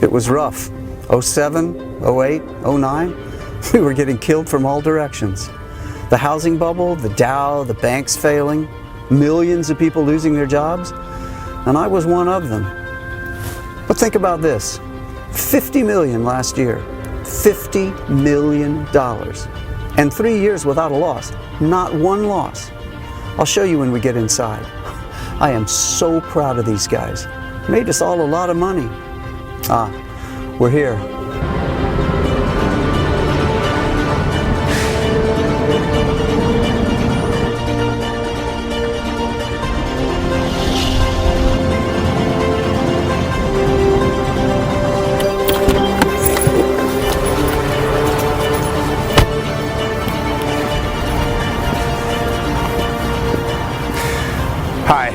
It was rough. 07, 08, 09, we were getting killed from all directions. The housing bubble, the Dow, the banks failing, millions of people losing their jobs, and I was one of them. But think about this, 50 million last year, $50 million, and 3 years without a loss, not one loss. I'll show you when we get inside. I am so proud of these guys. Made us all a lot of money. We're here. Hi,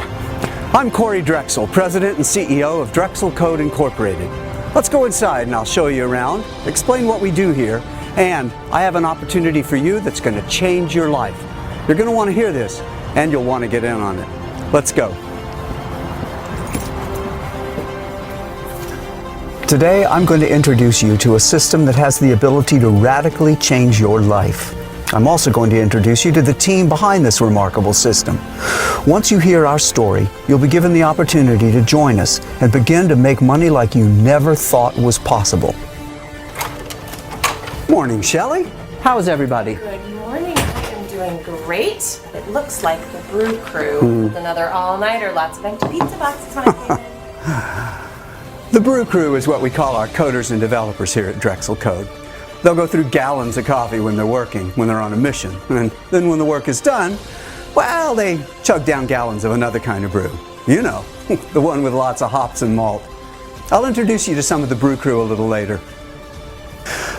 I'm Corey Drexel, President and CEO of Drexel Code Incorporated. Let's go inside and I'll show you around, explain what we do here, and I have an opportunity for you that's going to change your life. You're going to want to hear this, and you'll want to get in on it. Let's go. Today, I'm going to introduce you to a system that has the ability to radically change your life. I'm also going to introduce you to the team behind this remarkable system. Once you hear our story, you'll be given the opportunity to join us and begin to make money like you never thought was possible. Morning, Shelley. How is everybody? Good morning. I am doing great. It looks like the Brew Crew with another all-nighter, lots of empty pizza boxes when I came in. The Brew Crew is what we call our coders and developers here at Drexel Code. They'll go through gallons of coffee when they're working, when they're on a mission. And then when the work is done, well, they chug down gallons of another kind of brew. You know, the one with lots of hops and malt. I'll introduce you to some of the Brew Crew a little later.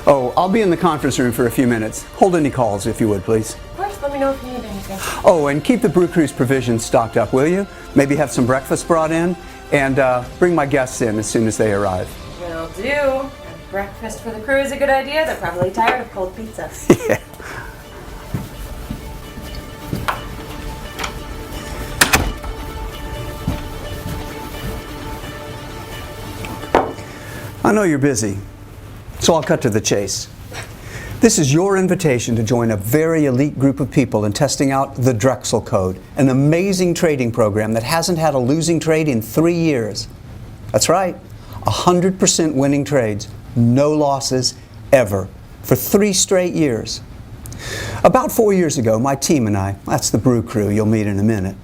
Oh, I'll be in the conference room for a few minutes. Hold any calls if you would, please. Of course, let me know if you need anything. Oh, and keep the Brew Crew's provisions stocked up, will you? Maybe have some breakfast brought in, and bring my guests in as soon as they arrive. Will do. Breakfast for the crew is a good idea. They're probably tired of cold pizza. Yeah. I know you're busy, so I'll cut to the chase. This is your invitation to join a very elite group of people in testing out the Drexel Code, an amazing trading program that hasn't had a losing trade in 3 years. That's right, 100% winning trades. No losses ever for 3 straight years. About 4 years ago, my team and I, that's the Brew Crew you'll meet in a minute,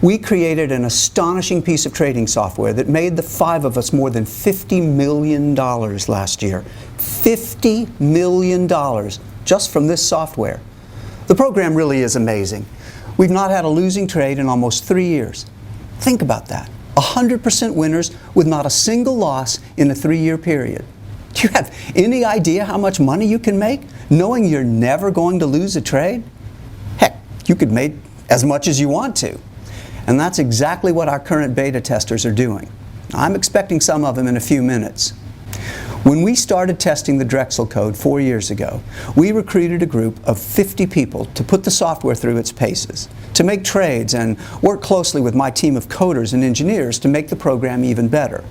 we created an astonishing piece of trading software that made the 5 of us more than $50 million last year. $50 million just from this software. The program really is amazing. We've not had a losing trade in almost 3 years. Think about that. 100% winners with not a single loss in a 3-year period. Do you have any idea how much money you can make knowing you're never going to lose a trade? Heck, you could make as much as you want to. And that's exactly what our current beta testers are doing. I'm expecting some of them in a few minutes. When we started testing the Drexel Code 4 years ago, we recruited a group of 50 people to put the software through its paces, to make trades and work closely with my team of coders and engineers to make the program even better.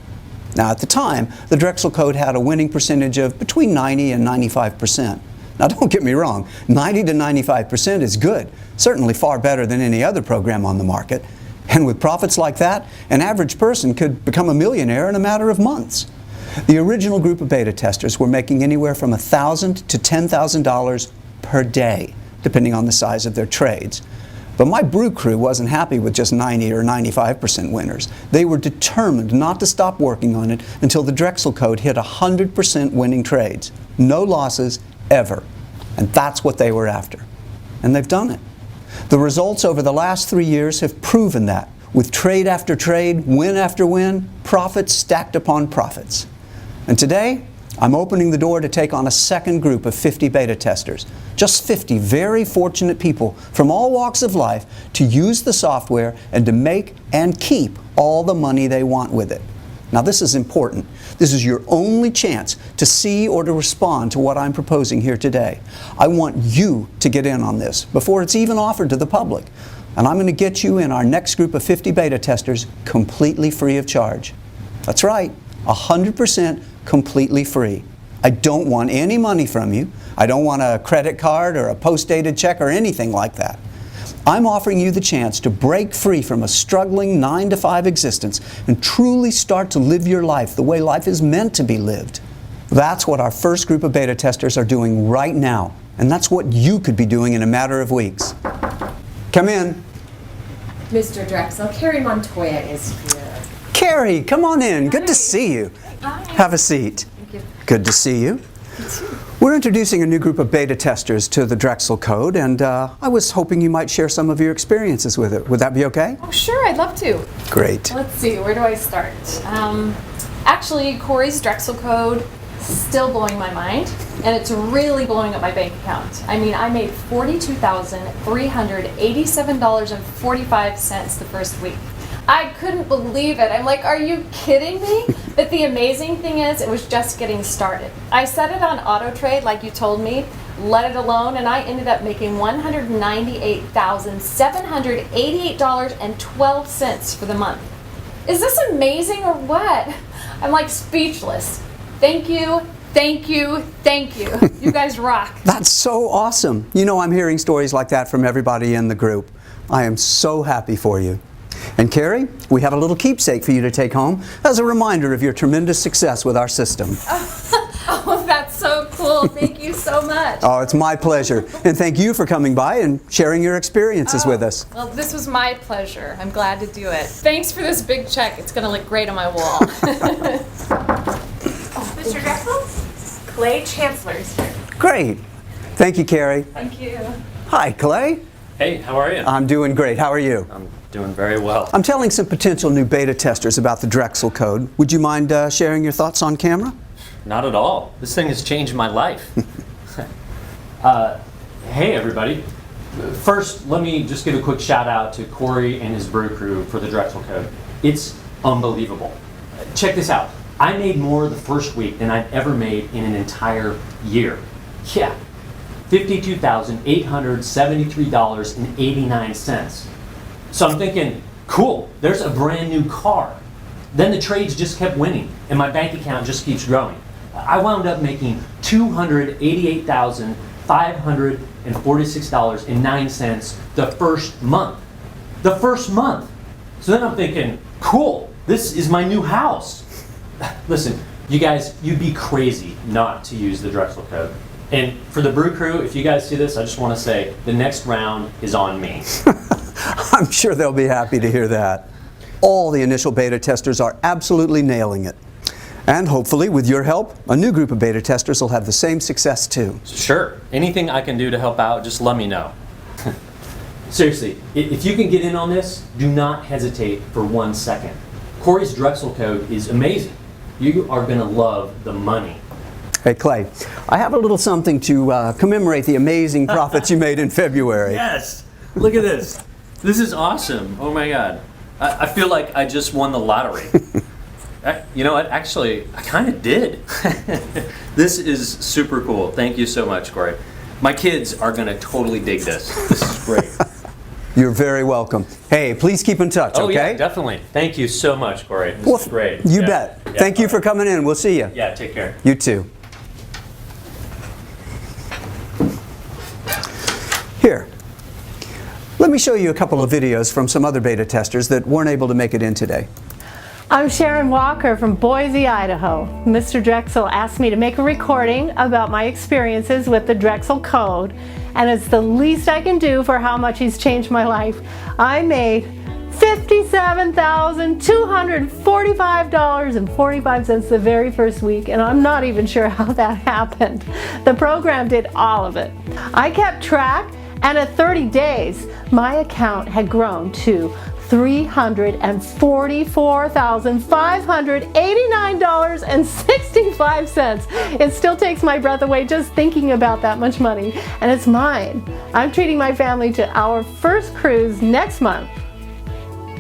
Now, at the time, the Drexel Code had a winning percentage of between 90 and 95%. Now, don't get me wrong, 90 to 95% is good, certainly far better than any other program on the market. And with profits like that, an average person could become a millionaire in a matter of months. The original group of beta testers were making anywhere from $1,000 to $10,000 per day, depending on the size of their trades. But my Brew Crew wasn't happy with just 90 or 95% winners. They were determined not to stop working on it until the Drexel Code hit 100% winning trades. No losses, ever. And that's what they were after. And they've done it. The results over the last 3 years have proven that, with trade after trade, win after win, profits stacked upon profits. And today, I'm opening the door to take on a second group of 50 beta testers. Just 50 very fortunate people from all walks of life to use the software and to make and keep all the money they want with it. Now, this is important. This is your only chance to see or to respond to what I'm proposing here today. I want you to get in on this before it's even offered to the public. And I'm going to get you in our next group of 50 beta testers completely free of charge. That's right, 100% completely free. I don't want any money from you. I don't want a credit card or a post-dated check or anything like that. I'm offering you the chance to break free from a struggling 9-to-5 existence and truly start to live your life the way life is meant to be lived. That's what our first group of beta testers are doing right now, and that's what you could be doing in a matter of weeks. Come in. Mr. Drexel, Carrie Montoya is here. Carrie, come on in. Good to see you. Hi. Have a seat. Thank you. Good to see you. We're introducing a new group of beta testers to the Drexel Code, and I was hoping you might share some of your experiences with it. Would that be okay? Oh, sure, I'd love to. Great. Let's see, where do I start? Actually, Corey's Drexel Code is still blowing my mind, and it's really blowing up my bank account. I mean, I made $42,387.45 the first week. I couldn't believe it. I'm like, are you kidding me? But the amazing thing is, it was just getting started. I set it on auto trade like you told me, let it alone, and I ended up making $198,788.12 for the month. Is this amazing or what? I'm like speechless. Thank you, thank you, thank you. You guys rock. That's so awesome. You know, I'm hearing stories like that from everybody in the group. I am so happy for you. And Carrie, we have a little keepsake for you to take home as a reminder of your tremendous success with our system. Oh, that's so cool. Thank you so much. Oh, it's my pleasure. And thank you for coming by and sharing your experiences with us. Well, this was my pleasure. I'm glad to do it. Thanks for this big check. It's going to look great on my wall. Mr. Drexel, Clay Chancellor is here. Great. Thank you, Carrie. Thank you. Hi, Clay. Hey, how are you? I'm doing great. How are you? I'm doing very well. I'm telling some potential new beta testers about the Drexel Code. Would you mind sharing your thoughts on camera? Not at all. This thing has changed my life. Hey, everybody. First, let me just give a quick shout out to Corey and his brew crew for the Drexel Code. It's unbelievable. Check this out. I made more the first week than I've ever made in an entire year. Yeah, $52,873.89. So I'm thinking, cool, there's a brand new car. Then the trades just kept winning, and my bank account just keeps growing. I wound up making $288,546.09 the first month. The first month. So then I'm thinking, cool, this is my new house. Listen, you guys, you'd be crazy not to use the Drexel Code. And for the brew crew, if you guys see this, I just want to say the next round is on me. I'm sure they'll be happy to hear that. All the initial beta testers are absolutely nailing it. And hopefully, with your help, a new group of beta testers will have the same success too. Sure, anything I can do to help out, just let me know. Seriously, if you can get in on this, do not hesitate for 1 second. Corey's Drexel Code is amazing. You are going to love the money. Hey, Clay, I have a little something to commemorate the amazing profits you made in February. Yes, look at this. This is awesome. Oh my God. I feel like I just won the lottery. You know what? Actually, I kind of did. This is super cool. Thank you so much, Corey. My kids are going to totally dig this. This is great. You're very welcome. Hey, please keep in touch, Oh, okay? yeah, definitely. Thank you so much, Corey. This is great. You Yeah. bet. Yeah, Thank you all for right. coming in. We'll see you. Yeah, take care. You too. Here, let me show you a couple of videos from some other beta testers that weren't able to make it in today. I'm Sharon Walker from Boise, Idaho. Mr. Drexel asked me to make a recording about my experiences with the Drexel Code, and it's the least I can do for how much he's changed my life. I made $57,245.45 the very first week, and I'm not even sure how that happened. The program did all of it. I kept track, and at 30 days, my account had grown to $344,589.65. It still takes my breath away just thinking about that much money, and it's mine. I'm treating my family to our first cruise next month.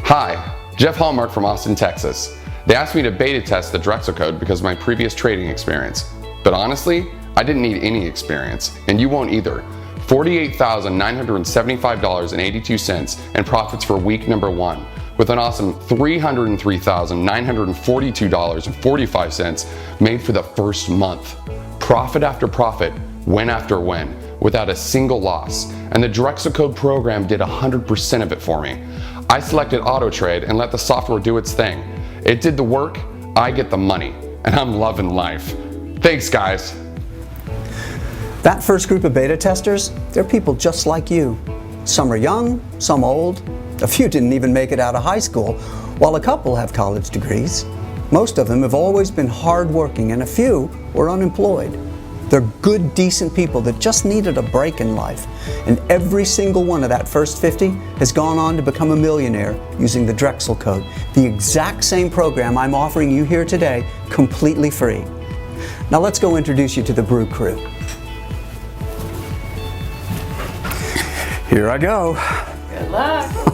Hi, Jeff Hallmark from Austin, Texas. They asked me to beta test the Drexel Code because of my previous trading experience. But honestly, I didn't need any experience, and you won't either. $48,975.82 in profits for week number 1, with an awesome $303,942.45 made for the first month. Profit after profit, win after win, without a single loss. And the Drexel Code program did 100% of it for me. I selected Auto Trade and let the software do its thing. It did the work, I get the money, and I'm loving life. Thanks, guys. That first group of beta testers, they're people just like you. Some are young, some old. A few didn't even make it out of high school, while a couple have college degrees. Most of them have always been hardworking, and a few were unemployed. They're good, decent people that just needed a break in life. And every single one of that first 50 has gone on to become a millionaire using the Drexel Code, the exact same program I'm offering you here today, completely free. Now let's go introduce you to the Brew Crew. Here I go. Good luck.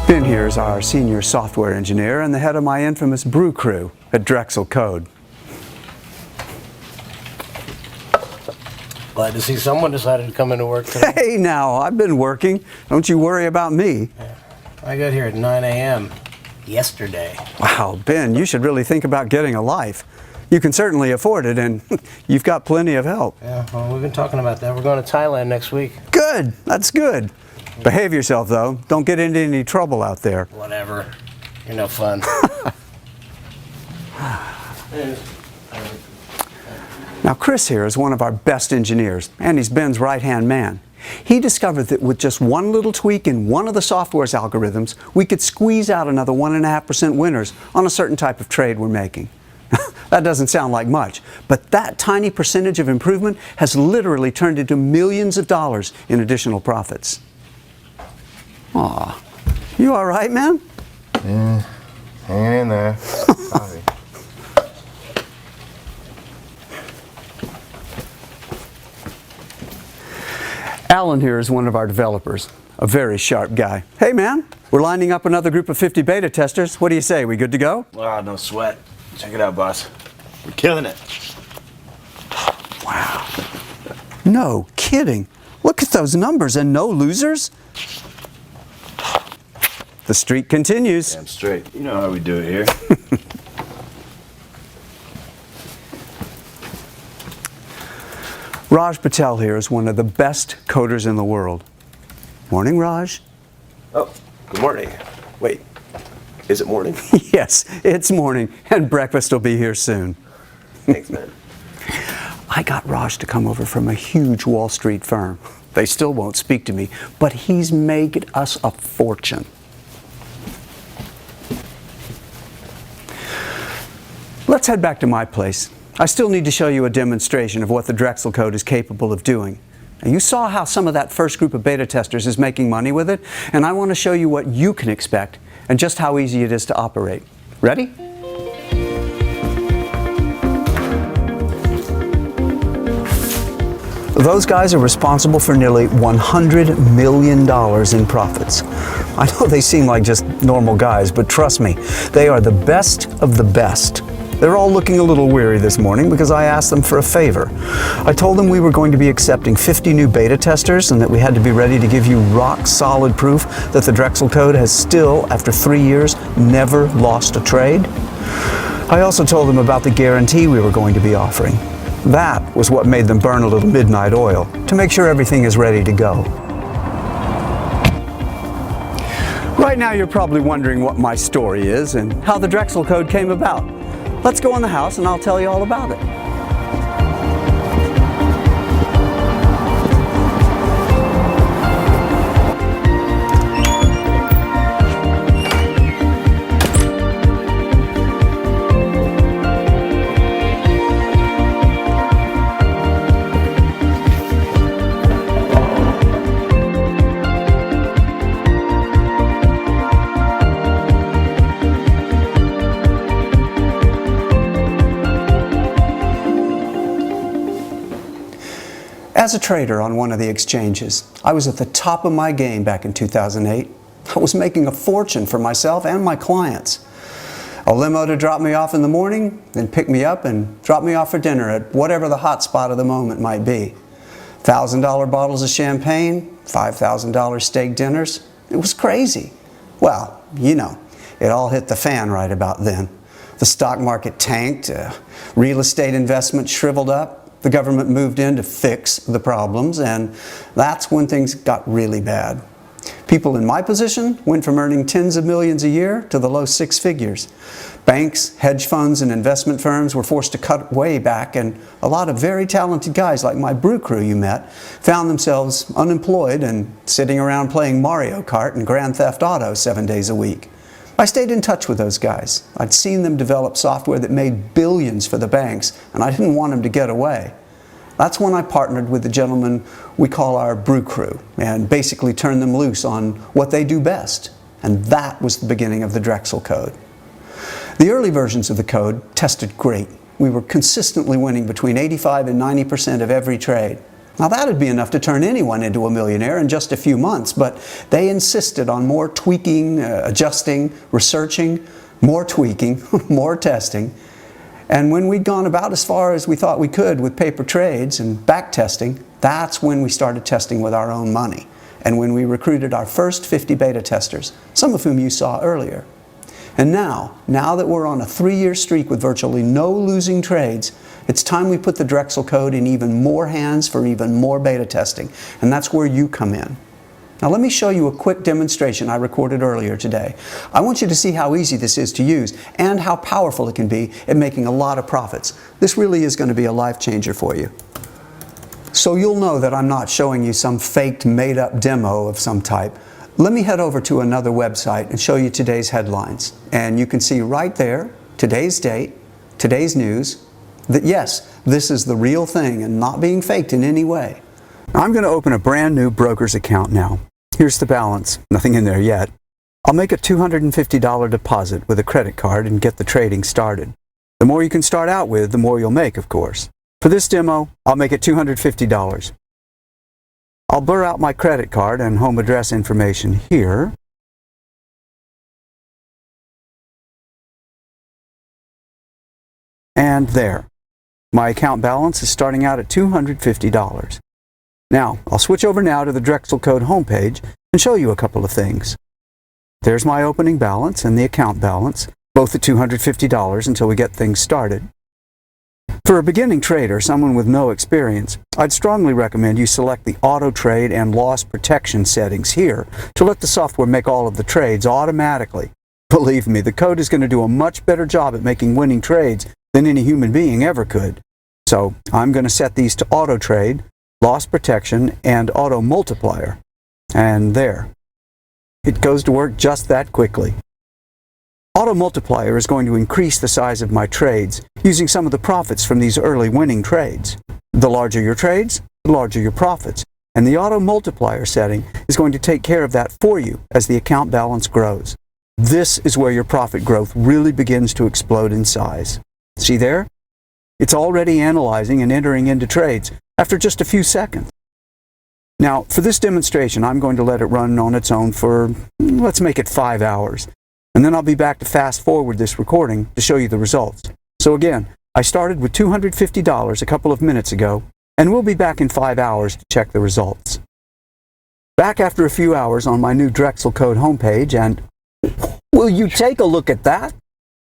Ben here is our senior software engineer and the head of my infamous Brew Crew at Drexel Code. Glad to see someone decided to come into work today. Hey now, I've been working. Don't you worry about me. I got here at 9 a.m. yesterday. Wow, Ben, you should really think about getting a life. You can certainly afford it, and you've got plenty of help. Yeah, well, we've been talking about that. We're going to Thailand next week. Good, that's good. Behave yourself, though. Don't get into any trouble out there. Whatever. You're no fun. Now, Chris here is one of our best engineers, and he's Ben's right-hand man. He discovered that with just one little tweak in one of the software's algorithms, we could squeeze out another 1.5% winners on a certain type of trade we're making. That doesn't sound like much, but that tiny percentage of improvement has literally turned into millions of dollars in additional profits. Aw, you all right, man? Yeah, hanging in there. Sorry. Alan here is one of our developers, a very sharp guy. Hey man, we're lining up another group of 50 beta testers. What do you say, we good to go? Oh, no sweat. Check it out, boss. We're killing it. Wow. No kidding. Look at those numbers and no losers. The streak continues. Damn straight. You know how we do it here. Raj Patel here is one of the best coders in the world. Morning, Raj. Oh, good morning. Wait, is it morning? Yes, it's morning, and breakfast will be here soon. Thanks, man. I got Raj to come over from a huge Wall Street firm. They still won't speak to me, but he's made us a fortune. Let's head back to my place. I still need to show you a demonstration of what the Drexel Code is capable of doing. Now, you saw how some of that first group of beta testers is making money with it, and I want to show you what you can expect and just how easy it is to operate. Ready? Those guys are responsible for nearly $100 million in profits. I know they seem like just normal guys, but trust me, they are the best of the best. They're all looking a little weary this morning because I asked them for a favor. I told them we were going to be accepting 50 new beta testers and that we had to be ready to give you rock-solid proof that the Drexel Code has still, after 3 years, never lost a trade. I also told them about the guarantee we were going to be offering. That was what made them burn a little midnight oil, to make sure everything is ready to go. Right now you're probably wondering what my story is and how the Drexel Code came about. Let's go in the house and I'll tell you all about it. As a trader on one of the exchanges, I was at the top of my game back in 2008. I was making a fortune for myself and my clients. A limo to drop me off in the morning, then pick me up and drop me off for dinner at whatever the hot spot of the moment might be. $1,000 bottles of champagne, $5,000 steak dinners. It was crazy. Well, you know, it all hit the fan right about then. The stock market tanked, real estate investment shriveled up, the government moved in to fix the problems, and that's when things got really bad. People in my position went from earning tens of millions a year to the low six figures. Banks, hedge funds, and investment firms were forced to cut way back, and a lot of very talented guys like my brew crew you met found themselves unemployed and sitting around playing Mario Kart and Grand Theft Auto 7 days a week. I stayed in touch with those guys. I'd seen them develop software that made billions for the banks, and I didn't want them to get away. That's when I partnered with the gentleman we call our brew crew and basically turned them loose on what they do best. And that was the beginning of the Drexel Code. The early versions of the code tested great. We were consistently winning between 85 and 90% of every trade. Now that'd be enough to turn anyone into a millionaire in just a few months, but they insisted on more tweaking, adjusting, researching, more tweaking, more testing. And when we'd gone about as far as we thought we could with paper trades and back testing, that's when we started testing with our own money. And when we recruited our first 50 beta testers, some of whom you saw earlier. And now that we're on a 3-year streak with virtually no losing trades, it's time we put the Drexel Code in even more hands for even more beta testing. And that's where you come in. Now let me show you a quick demonstration I recorded earlier today. I want you to see how easy this is to use and how powerful it can be at making a lot of profits. This really is going to be a life changer for you. So you'll know that I'm not showing you some faked, made-up demo of some type. Let me head over to another website and show you today's headlines. And you can see right there, today's date, today's news, that yes, this is the real thing and not being faked in any way. I'm going to open a brand new broker's account now. Here's the balance. Nothing in there yet. I'll make a $250 deposit with a credit card and get the trading started. The more you can start out with, the more you'll make, of course. For this demo, I'll make it $250. I'll blur out my credit card and home address information here. And there. My account balance is starting out at $250. Now, I'll switch over now to the Drexel Code homepage and show you a couple of things. There's my opening balance and the account balance, both at $250 until we get things started. For a beginning trader, someone with no experience, I'd strongly recommend you select the auto trade and loss protection settings here to let the software make all of the trades automatically. Believe me, the code is going to do a much better job at making winning trades than any human being ever could. So I'm going to set these to auto trade, loss protection, and auto multiplier. And there. It goes to work just that quickly. Auto multiplier is going to increase the size of my trades using some of the profits from these early winning trades. The larger your trades, the larger your profits. And the auto multiplier setting is going to take care of that for you as the account balance grows. This is where your profit growth really begins to explode in size. See there? It's already analyzing and entering into trades after just a few seconds. Now, for this demonstration, I'm going to let it run on its own for, let's make it 5 hours. And then I'll be back to fast forward this recording to show you the results. So again, I started with $250 a couple of minutes ago, and we'll be back in 5 hours to check the results. Back after a few hours on my new Drexel Code homepage, and will you take a look at that?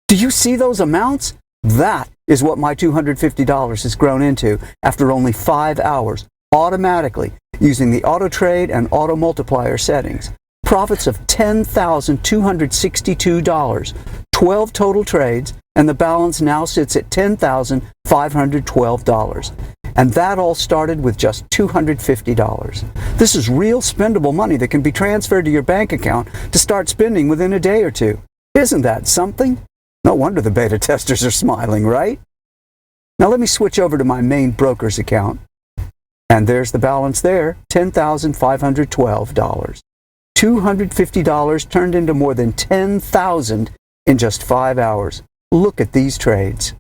Do you see those amounts? That is what my $250 has grown into after only 5 hours, automatically, using the auto trade and auto multiplier settings. Profits of $10,262, 12 total trades, and the balance now sits at $10,512. And that all started with just $250. This is real spendable money that can be transferred to your bank account to start spending within a day or two. Isn't that something? No wonder the beta testers are smiling, right? Now let me switch over to my main broker's account. And there's the balance there, $10,512. $250 turned into more than $10,000 in just 5 hours. Look at these trades.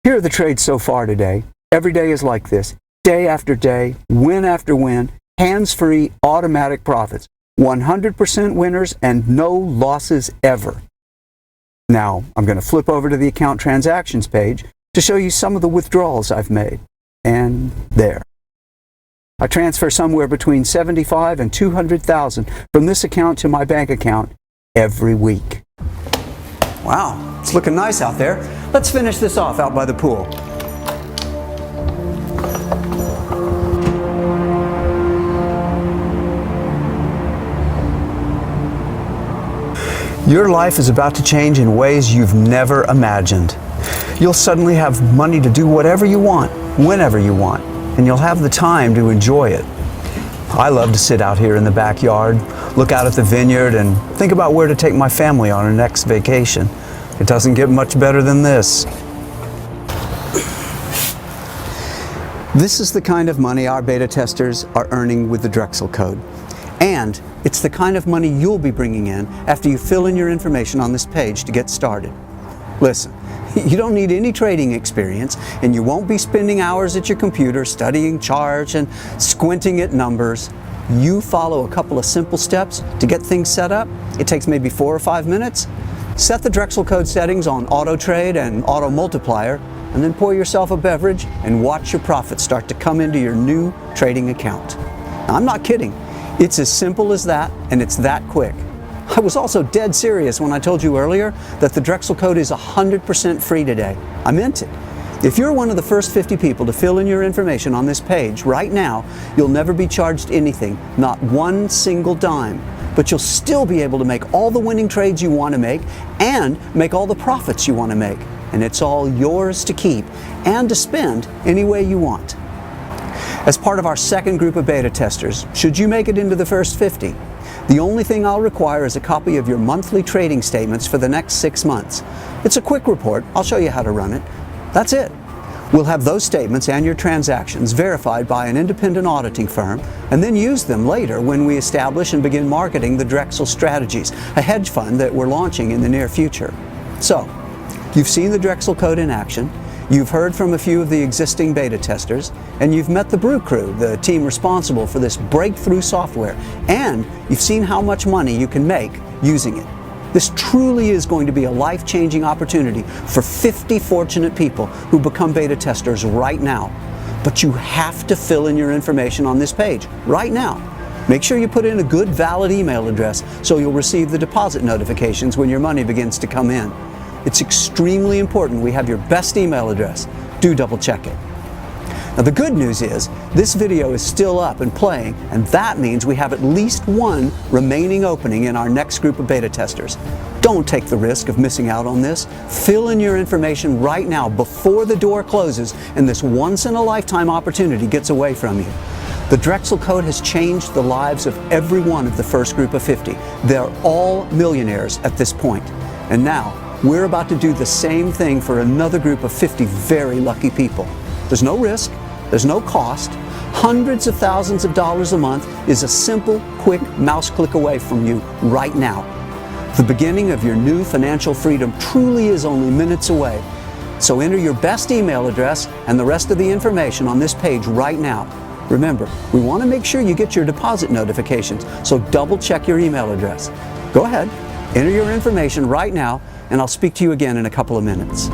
Here are the trades so far today. Every day is like this. Day after day, win after win, hands-free, automatic profits. 100% winners and no losses ever. Now, I'm going to flip over to the account transactions page to show you some of the withdrawals I've made. And there. I transfer somewhere between $75,000 and $200,000 from this account to my bank account every week. Wow, it's looking nice out there. Let's finish this off out by the pool. Your life is about to change in ways you've never imagined. You'll suddenly have money to do whatever you want, whenever you want, and you'll have the time to enjoy it. I love to sit out here in the backyard, look out at the vineyard, and think about where to take my family on our next vacation. It doesn't get much better than this. This is the kind of money our beta testers are earning with the Drexel Code. And it's the kind of money you'll be bringing in after you fill in your information on this page to get started. Listen, you don't need any trading experience, and you won't be spending hours at your computer studying charts and squinting at numbers. You follow a couple of simple steps to get things set up. It takes maybe 4 or 5 minutes. Set the Drexel Code settings on Auto Trade and Auto Multiplier, and then pour yourself a beverage and watch your profits start to come into your new trading account. Now, I'm not kidding. It's as simple as that, and it's that quick. I was also dead serious when I told you earlier that the Drexel Code is 100% free today. I meant it. If you're one of the first 50 people to fill in your information on this page right now, you'll never be charged anything, not one single dime. But you'll still be able to make all the winning trades you want to make and make all the profits you want to make. And it's all yours to keep and to spend any way you want. As part of our second group of beta testers, should you make it into the first 50, the only thing I'll require is a copy of your monthly trading statements for the next 6 months. It's a quick report. I'll show you how to run it. That's it. We'll have those statements and your transactions verified by an independent auditing firm, and then use them later when we establish and begin marketing the Drexel Strategies, a hedge fund that we're launching in the near future. So, you've seen the Drexel Code in action. You've heard from a few of the existing beta testers, and you've met the Brew Crew, the team responsible for this breakthrough software, and you've seen how much money you can make using it. This truly is going to be a life-changing opportunity for 50 fortunate people who become beta testers right now. But you have to fill in your information on this page right now. Make sure you put in a good, valid email address so you'll receive the deposit notifications when your money begins to come in. It's extremely important we have your best email address. Do double check it. Now the good news is, this video is still up and playing, and that means we have at least one remaining opening in our next group of beta testers. Don't take the risk of missing out on this. Fill in your information right now before the door closes and this once-in-a-lifetime opportunity gets away from you. The Drexel Code has changed the lives of every one of the first group of 50. They're all millionaires at this point. And now, we're about to do the same thing for another group of 50 very lucky people. There's no risk, there's no cost. Hundreds of thousands of dollars a month is a simple, quick mouse click away from you right now. The beginning of your new financial freedom truly is only minutes away. So enter your best email address and the rest of the information on this page right now. Remember, we want to make sure you get your deposit notifications, so double check your email address. Go ahead, enter your information right now, and I'll speak to you again in a couple of minutes.